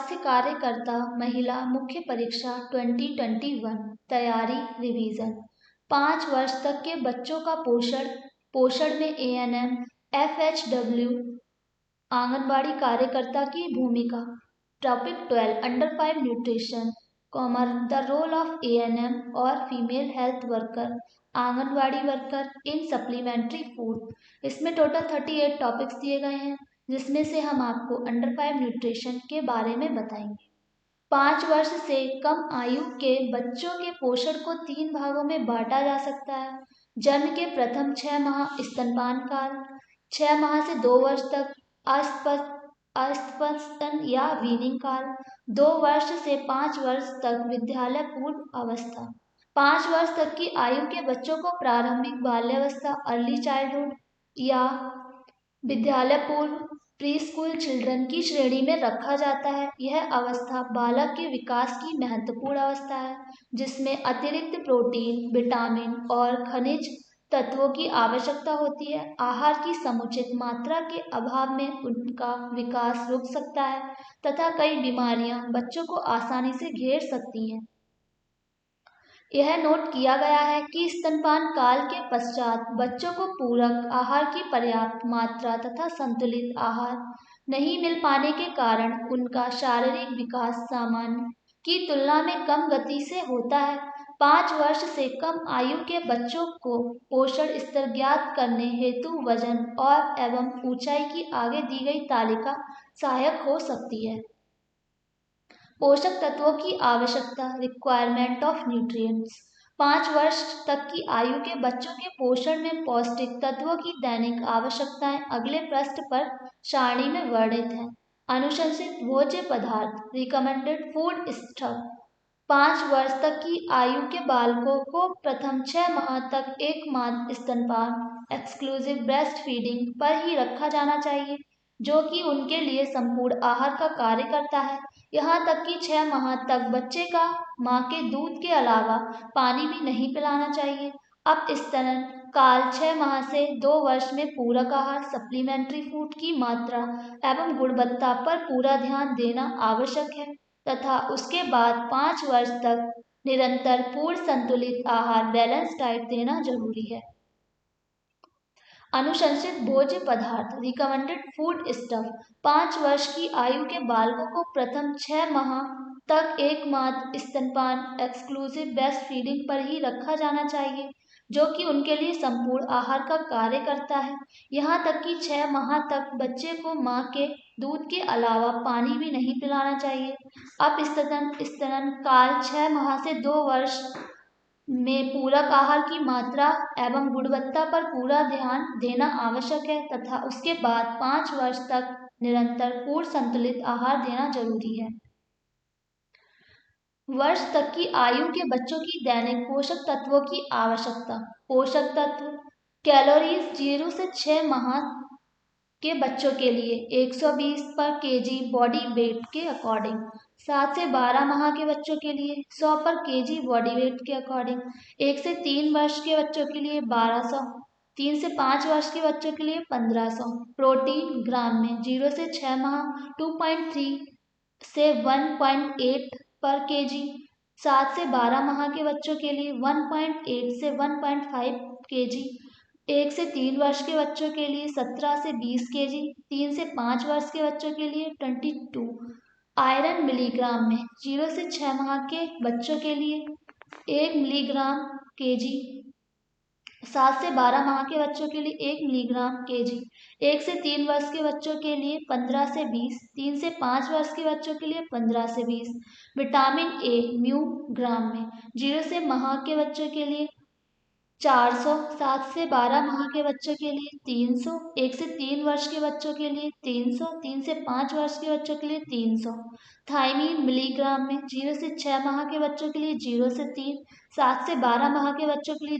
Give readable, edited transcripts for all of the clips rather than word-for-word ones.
स्वास्थ्य कार्यकर्ता महिला मुख्य परीक्षा 2021 तैयारी रिवीजन। 5 वर्ष तक के बच्चों का पोषण में ANM FHW आंगनबाड़ी कार्यकर्ता की भूमिका। Topic 12 under 5 nutrition the role of ANM और female health worker anganwadi worker in supplementary food. इसमें टोटल 38 टॉपिक्स दिए गए हैं, जिसमें से हम आपको अंडर 5 न्यूट्रिशन के बारे में बताएंगे। 5 वर्ष से कम आयु के बच्चों के पोषण को 3 भागों में बांटा जा सकता है। जन्म के प्रथम 6 माह स्तनपान काल, 6 माह से 2 वर्ष तक अस्पष्टन या वीनिंग काल, 2 वर्ष से 5 वर्ष तक विद्यालय पूर्व अवस्था। 5 वर्ष तक की आयु के बच्चों को प्रारंभिक बाल्यावस्था अर्ली चाइल्डहुड या विद्यालय पूर्व प्री स्कूल चिल्ड्रन की श्रेणी में रखा जाता है। यह अवस्था बालक के विकास की महत्वपूर्ण अवस्था है, जिसमें अतिरिक्त प्रोटीन, विटामिन और खनिज तत्वों की आवश्यकता होती है। आहार की समुचित मात्रा के अभाव में उनका विकास रुक सकता है तथा कई बीमारियां बच्चों को आसानी से घेर सकती हैं। यह नोट किया गया है कि स्तनपान काल के पश्चात बच्चों को पूरक आहार की पर्याप्त मात्रा तथा संतुलित आहार नहीं मिल पाने के कारण उनका शारीरिक विकास सामान्य की तुलना में कम गति से होता है। 5 वर्ष से कम आयु के बच्चों को पोषण स्तर ज्ञात करने हेतु वजन और एवं ऊंचाई की आगे दी गई तालिका सहायक हो सकती है। पोषक तत्वों की आवश्यकता रिक्वायरमेंट ऑफ न्यूट्रिएंट्स। 5 वर्ष तक की आयु के बच्चों के पोषण में पौष्टिक तत्वों की दैनिक आवश्यकताएं अगले पृष्ठ पर सारणी में वर्णित हैं। अनुशंसित भोज्य पदार्थ रिकमेंडेड फूड स्टफ। 5 वर्ष तक की आयु के बालकों को प्रथम 6 माह तक एकमात्र स्तनपान एक्सक्लूसिव ब्रेस्ट फीडिंग पर ही रखा जाना चाहिए, जो कि उनके लिए संपूर्ण आहार का कार्य करता है। यहाँ तक कि 6 माह तक बच्चे का माँ के दूध के अलावा पानी भी नहीं पिलाना चाहिए। अब स्तनन काल 6 माह से 2 वर्ष में पूरक आहार सप्लीमेंट्री फूड की मात्रा एवं गुणवत्ता पर पूरा ध्यान देना आवश्यक है तथा उसके बाद 5 वर्ष तक निरंतर पूर्ण संतुलित आहार बैलेंस डाइट देना जरूरी है। अनुशंसित भोज्य पदार्थ रिकमेंडेड फूड स्टफ। 5 वर्ष की आयु के बालकों को प्रथम 6 माह तक एकमात्र स्तनपान एक्सक्लूसिव ब्रेस्ट फीडिंग पर ही रखा जाना चाहिए, जो कि उनके लिए संपूर्ण आहार का कार्य करता है। यहाँ तक कि 6 माह तक बच्चे को माँ के दूध के अलावा पानी भी नहीं पिलाना चाहिए। अब स्तनन काल 6 माह से 2 वर्ष में पूरक आहार की मात्रा एवं गुणवत्ता पर पूरा ध्यान देना आवश्यक है तथा उसके बाद 5 वर्ष तक निरंतर पूर्ण संतुलित आहार देना जरूरी है। वर्ष तक की आयु के बच्चों की दैनिक पोषक तत्वों की आवश्यकता। पोषक तत्व कैलोरीज 0 से 6 माह के बच्चों के लिए 120 पर केजी बॉडी वेट के अकॉर्डिंग, 7 से 12 माह के बच्चों के लिए 100 पर केजी बॉडी वेट के अकॉर्डिंग, 1 से 3 वर्ष के बच्चों के लिए 1200, 3 से 5 वर्ष के बच्चों के लिए 1500। प्रोटीन ग्राम में 0 से 6 माह 2.3 से 1.8 पर केजी, 7 से 12 माह के बच्चों के लिए 1.8 से 1.5 केजी, 1 से 3 वर्ष के बच्चों के लिए 17 से 20 केजी, 3 से 5 वर्ष के बच्चों के लिए 22। आयरन मिलीग्राम में 0 से 6 माह के बच्चों के लिए 1 मिलीग्राम केजी, 7 से 12 माह के बच्चों के लिए 1 मिलीग्राम केजी, 1 से 3 वर्ष के बच्चों के लिए 15 से 20, 3 से 5 वर्ष के बच्चों के लिए 15 से 20। विटामिन ए म्यू ग्राम में 0 से माह के बच्चों के लिए 400, 7 से 12 माह के बच्चों के लिए 300, 1 से 3 वर्ष के बच्चों के लिए 300, 3 से 5 वर्ष के बच्चों के लिए 300। थायमीन मिलीग्राम में 0 से 6 माह के बच्चों के लिए 0 से 3, 7 से 12 माह के बच्चों के लिए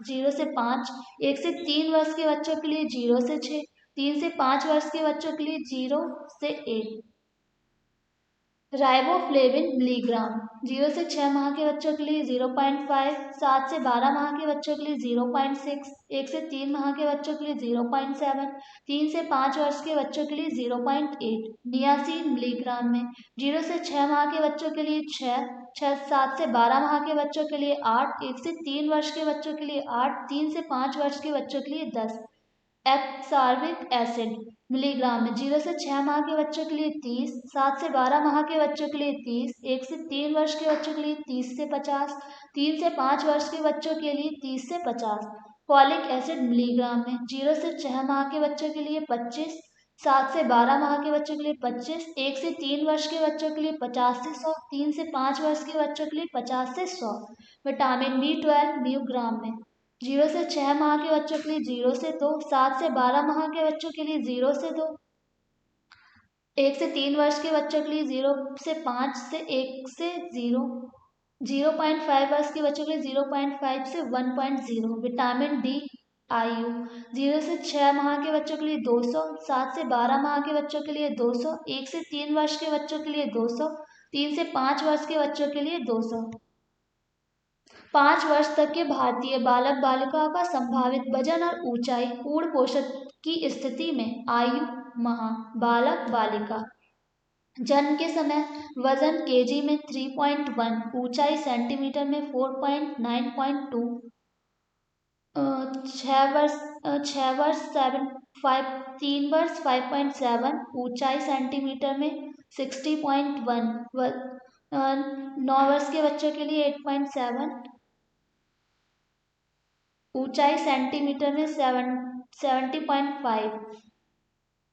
0 से 5, 1 से 3 वर्ष के बच्चों के लिए 0 से 6, 3 से 5 वर्ष के बच्चों के लिए 0 से 8। Riboflavin milligram. 0 से 6 माह के बच्चों के लिए 0.5, 7 से 12 माह के बच्चों के लिए 0.6, 1 से 3 माह के बच्चों के लिए 0.7, 3 से 5 वर्ष के बच्चों के लिए 0.8। नियासिन मिलीग्राम में 0 से 6 माह के बच्चों के लिए 6, 7 से 12 माह के बच्चों के लिए 8, 1 से 3 वर्ष के बच्चों के लिए 8, 3 से 5 वर्ष के बच्चों के लिए 10। एस्कॉर्बिक एसिड मिलीग्राम में 0 से 6 माह के बच्चों के लिए 30, 7 से 12 माह के बच्चों के लिए 30, 1 से 3 वर्ष के बच्चों के लिए 30 से 50, 3 से 5 वर्ष के बच्चों के लिए 30 से 50। फॉलिक एसिड मिलीग्राम में 0 से 6 माह के बच्चों के लिए 25, 7 से 12 माह के बच्चों के लिए 25, 1 से 3 वर्ष के बच्चों के लिए 50 से 100, 3 से 5 वर्ष के बच्चों के लिए 50 से 100। विटामिन B12 मिलीग्राम में 0 से 6 माह के बच्चों के लिए 0 से 2, 7 से 12 माह के बच्चों के लिए 0 से 2, 1 से 3 वर्ष के बच्चों के लिए 0 से 5 से 1 से 0, 0.5 वर्ष के बच्चों के लिए 0.5 से 1.0। विटामिन डी आयु 0 से 6 माह के बच्चों के लिए 200, 7 से 12 माह के बच्चों के लिए 200, 1 से 3 वर्ष के बच्चों के लिए 200, 3 से 5 वर्ष के बच्चों के लिए 200। 5 वर्ष तक के भारतीय बालक बालिकाओं का संभावित वजन और ऊंचाई पूर्ण पोषण की स्थिति में आयु माह बालक बालिका जन्म के समय वजन केजी में 3.1, ऊंचाई सेंटीमीटर में 4.9.2, 6 वर्ष 7.5, 3 वर्ष 5.7, ऊंचाई सेंटीमीटर में 60.1, 9 वर्ष के बच्चों के लिए 8.7, ऊंचाई सेंटीमीटर में 70.5।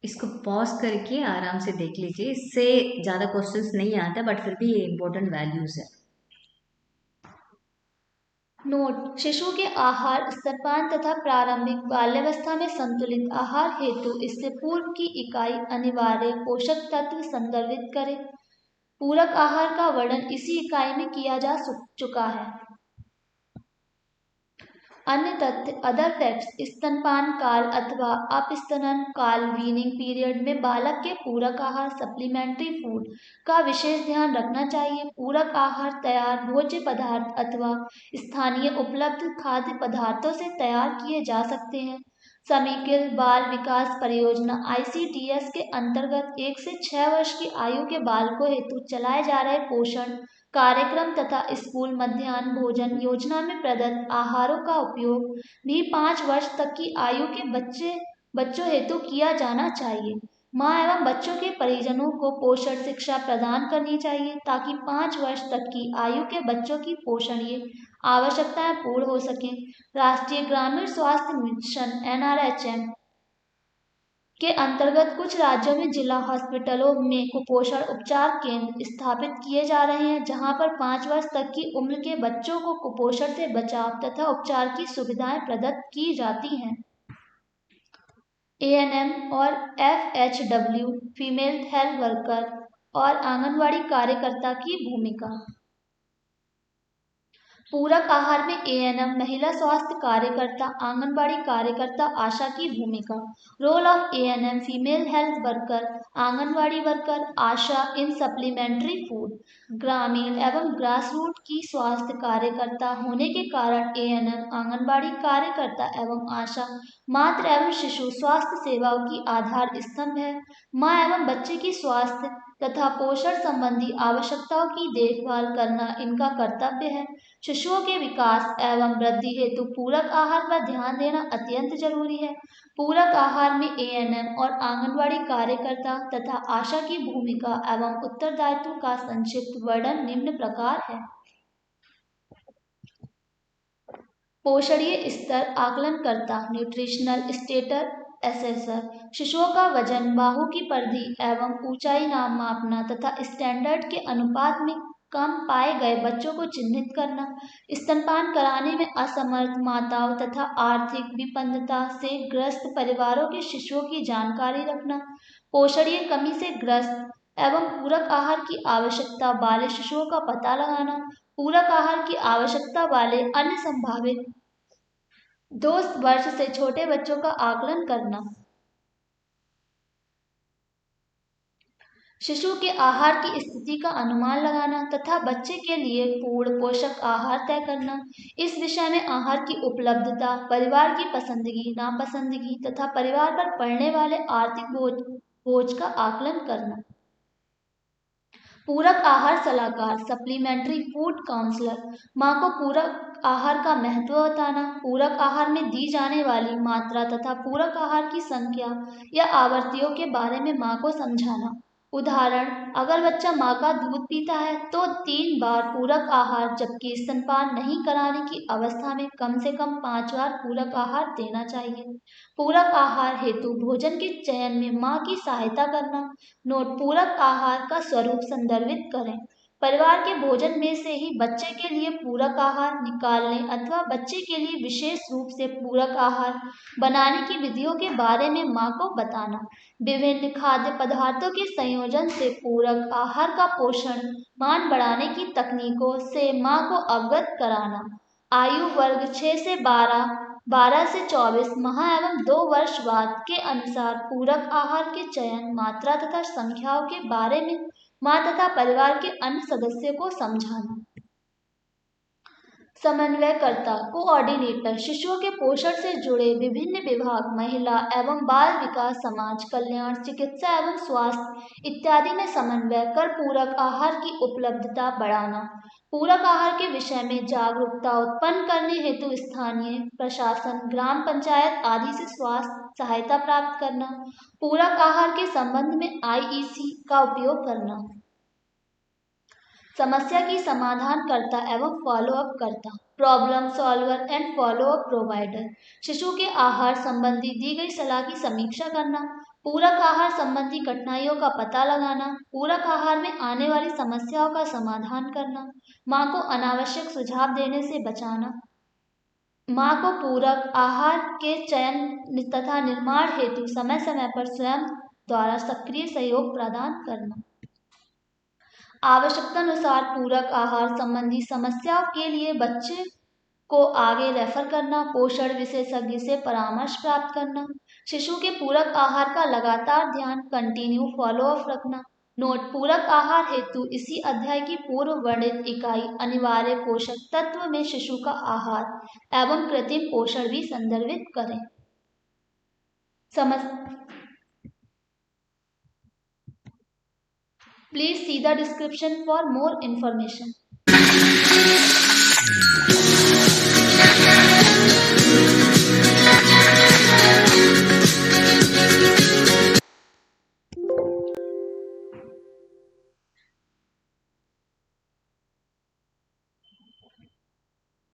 इसको पॉज करके आराम से देख लीजिए, इससे ज़्यादा क्वेश्चंस नहीं आते बट फिर भी ये इंपॉर्टेंट वैल्यूज है। नोट: शिशु के आहार, स्तनपान तथा प्रारंभिक बाल्यावस्था में संतुलित आहार हेतु इससे पूर्व की इकाई अनिवार्य पोषक तत्व संदर्भित करें। पूरक आहार का वर्णन इसी इकाई में किया जा चुका है। अन्य तथ्य: अदर फैक्ट्स: स्तनपान काल अथवा अपस्तनन काल वीनिंग पीरियड में बालक के पूरक आहार सप्लीमेंट्री फूड का विशेष ध्यान रखना चाहिए। पूरक आहार तैयार भोज्य पदार्थ अथवा स्थानीय उपलब्ध खाद्य पदार्थों से तैयार किए जा सकते हैं। समेकित बाल विकास परियोजना ICDS के अंतर्गत 1 से 6 वर्ष की आयु के बालकों हेतु चलाए जा रहे पोषण कार्यक्रम तथा स्कूल मध्याह्न भोजन योजना में प्रदत्त आहारों का उपयोग भी 5 वर्ष तक की आयु के बच्चों हेतु किया जाना चाहिए। माँ एवं बच्चों के परिजनों को पोषण शिक्षा प्रदान करनी चाहिए ताकि 5 वर्ष तक की आयु के बच्चों की पोषणीय आवश्यकताएं पूर्ण हो सकें। राष्ट्रीय ग्रामीण स्वास्थ्य मिशन NRHM के अंतर्गत कुछ राज्यों में जिला अस्पतालों में कुपोषण उपचार केंद्र स्थापित किए जा रहे हैं, जहां पर 5 वर्ष तक की उम्र के बच्चों को कुपोषण से बचाव तथा उपचार की सुविधाएं प्रदत्त की जाती हैं। ANM और FHW फीमेल हेल्थ वर्कर और आंगनवाड़ी कार्यकर्ता की भूमिका। पूरक आहार में ANM महिला स्वास्थ्य कार्यकर्ता, आंगनबाड़ी कार्यकर्ता, आशा की भूमिका। Role of ANM female health worker, anganwadi worker, ASHA in supplementary food. ग्रामीण एवं ग्रासरूट की स्वास्थ्य कार्यकर्ता होने के कारण ANM आंगनबाड़ी कार्यकर्ता एवं आशा मातृ एवं शिशु स्वास्थ्य सेवाओं की आधार स्तंभ है। माँ एवं बच्चे की स्वास्थ्य तथा पोषण संबंधी आवश्यकताओं की देखभाल करना इनका कर्तव्य है। शिशुओं के विकास एवं वृद्धि हेतु पूरक आहार पर ध्यान देना अत्यंत जरूरी है। पूरक आहार में ANM और आंगनवाड़ी कार्यकर्ता तथा आशा की भूमिका एवं उत्तरदायित्व का संक्षिप्त वर्णन निम्न प्रकार है। पोषणीय स्तर आकलनकर्ता, न्यूट्रिशनल स्टेटस एसेसर, शिशुओं का वजन, बाहु की परिधि एवं ऊंचाई नाम मापना तथा स्टैंडर्ड के अनुपात में कम पाए गए बच्चों को चिन्हित करना। स्तनपान कराने में असमर्थ माताओं तथा आर्थिक विपन्नता से ग्रस्त परिवारों के शिशुओं की जानकारी रखना। पोषणीय कमी से ग्रस्त एवं पूरक आहार की आवश्यकता वाले शिशुओं का पता लगाना। पूरक आहार की आवश्यकता वाले अन्य संभावित 2 वर्ष से छोटे बच्चों का आकलन करना। शिशु के आहार की स्थिति का अनुमान लगाना तथा बच्चे के लिए पूर्ण पोषक आहार तय करना। इस विषय में आहार की उपलब्धता, परिवार की पसंदगी नापसंदगी तथा परिवार पर पड़ने वाले आर्थिक बोझ का आकलन करना। पूरक आहार सलाहकार, सप्लीमेंट्री फूड काउंसलर, माँ को पूरक आहार का महत्व बताना, पूरक आहार में दी जाने वाली मात्रा तथा पूरक आहार की संख्या या आवृत्तियों के बारे में माँ को समझाना। उदाहरण, अगर बच्चा माँ का दूध पीता है तो 3 बार पूरक आहार, जबकि स्तनपान नहीं कराने की अवस्था में कम से कम 5 बार पूरक आहार देना चाहिए। पूरक आहार हेतु भोजन के चयन में माँ की सहायता करना। नोट, पूरक आहार का स्वरूप संदर्भित करें। परिवार के भोजन में से ही बच्चे के लिए पूरक आहार निकालने अथवा बच्चे के लिए विशेष रूप से पूरक आहार बनाने की विधियों के बारे में माँ को बताना। विभिन्न खाद्य पदार्थों के संयोजन से पूरक आहार का पोषण मान बढ़ाने की तकनीकों से माँ को अवगत कराना। आयु वर्ग 6 से 12, 12 से 24 माह एवं 2 वर्ष बाद के अनुसार पूरक आहार के चयन, मात्रा तथा संख्याओं के बारे में माँ तथा परिवार के अन्य सदस्यों को समझाना। समन्वयकर्ता, कोऑर्डिनेटर, शिशुओं के पोषण से जुड़े विभिन्न विभाग, महिला एवं बाल विकास, समाज कल्याण, चिकित्सा एवं स्वास्थ्य इत्यादि में समन्वय कर पूरक आहार की उपलब्धता बढ़ाना। पूरक आहार के विषय में जागरूकता उत्पन्न करने हेतु स्थानीय प्रशासन, ग्राम पंचायत आदि से स्वास्थ्य सहायता प्राप्त करना। पूरक आहार के संबंध में IEC का उपयोग करना। समस्या की समाधानकर्ता एवं फॉलोअप करता, problem solver and follow up provider, शिशु के आहार संबंधी दी गई सलाह की समीक्षा करना, पूरक आहार संबंधी कठिनाइयों का पता लगाना, पूरक आहार में आने वाली समस्याओं का समाधान करना, माँ को अनावश्यक सुझाव देने से बचाना, माँ को पूरक आहार के चयन तथा निर्माण हेतु समय समय पर स्वयं द्वारा सक्रिय सहयोग प्रदान करना। आवश्यकतानुसार पूरक आहार संबंधी समस्याओं के लिए बच्चे को आगे रेफर करना, पोषण विशेषज्ञ से परामर्श प्राप्त करना, शिशु के पूरक आहार का लगातार ध्यान, कंटिन्यू फॉलोअप रखना। नोट, पूरक आहार हेतु इसी अध्याय की पूर्व वर्णित इकाई अनिवार्य पोषक तत्व में शिशु का आहार एवं कृत्रिम पोषण भी संदर्भित करें। Please see the description for more information.